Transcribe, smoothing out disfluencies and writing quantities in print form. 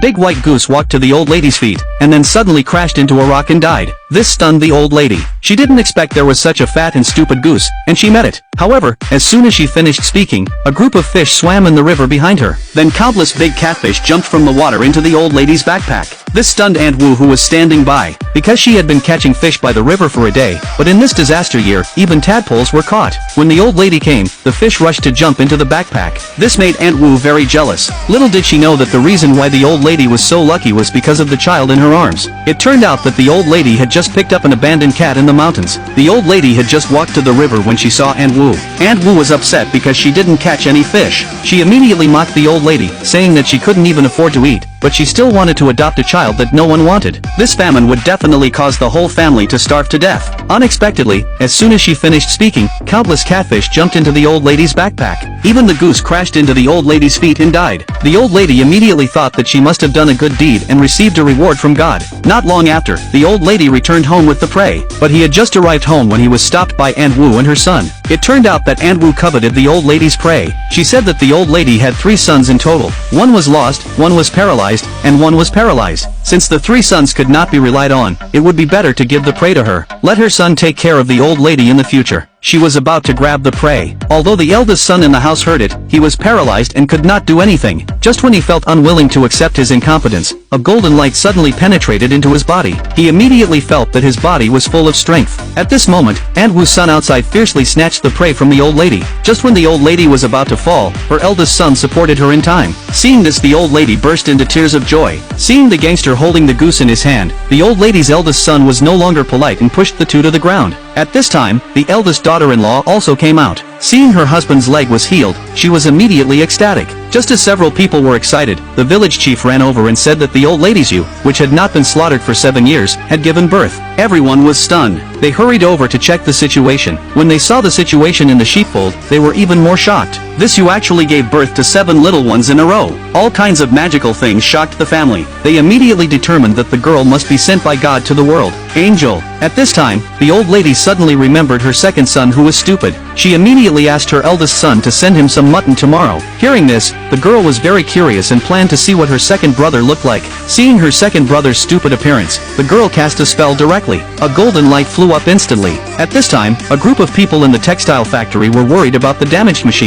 Big white goose walked to the old lady's feet, and then suddenly crashed into a rock and died. This stunned the old lady. She didn't expect there was such a fat and stupid goose, and she met it. However, as soon as she finished speaking, a group of fish swam in the river behind her. Then countless big catfish jumped from the water into the old lady's backpack. This stunned Aunt Wu, who was standing by, because she had been catching fish by the river for a day, but in this disaster year, even tadpoles were caught. When the old lady came, the fish rushed to jump into the backpack. This made Aunt Wu very jealous. Little did she know that the reason why the old lady was so lucky was because of the child in her arms. It turned out that the old lady had just picked up an abandoned cat in the mountains. The old lady had just walked to the river when she saw Aunt Wu. Aunt Wu was upset because she didn't catch any fish. She immediately mocked the old lady, saying that she couldn't even afford to eat, but she still wanted to adopt a child that no one wanted. This famine would definitely cause the whole family to starve to death. Unexpectedly, as soon as she finished speaking, countless catfish jumped into the old lady's backpack. Even the goose crashed into the old lady's feet and died. The old lady immediately thought that she must have done a good deed and received a reward from God. Not long after, the old lady returned home with the prey, but he had just arrived home when he was stopped by Aunt Wu and her son. It turned out that Aunt Wu coveted the old lady's prey. She said that the old lady had 3 sons in total. One was lost, one was paralyzed, and one was paralyzed. Since the 3 sons could not be relied on, it would be better to give the prey to her. Let her son take care of the old lady in the future. She was about to grab the prey. Although the eldest son in the house heard it, he was paralyzed and could not do anything. Just when he felt unwilling to accept his incompetence, a golden light suddenly penetrated into his body. He immediately felt that his body was full of strength. At this moment, Aunt Wu's son outside fiercely snatched the prey from the old lady. Just when the old lady was about to fall, her eldest son supported her in time. Seeing this, the old lady burst into tears of joy. Seeing the gangster holding the goose in his hand, the old lady's eldest son was no longer polite and pushed the 2 to the ground. At this time, the eldest daughter-in-law also came out. Seeing her husband's leg was healed, she was immediately ecstatic. Just as several people were excited, the village chief ran over and said that the old lady's ewe, which had not been slaughtered for 7 years, had given birth. Everyone was stunned. They hurried over to check the situation. When they saw the situation in the sheepfold, they were even more shocked. This ewe actually gave birth to 7 little ones in a row. All kinds of magical things shocked the family. They immediately determined that the girl must be sent by God to the world. Angel. At this time, the old lady suddenly remembered her second son, who was stupid. She immediately asked her eldest son to send him some mutton tomorrow. Hearing this, the girl was very curious and planned to see what her second brother looked like. Seeing her second brother's stupid appearance, the girl cast a spell directly. A golden light flew up instantly. At this time, a group of people in the textile factory were worried about the damaged machine.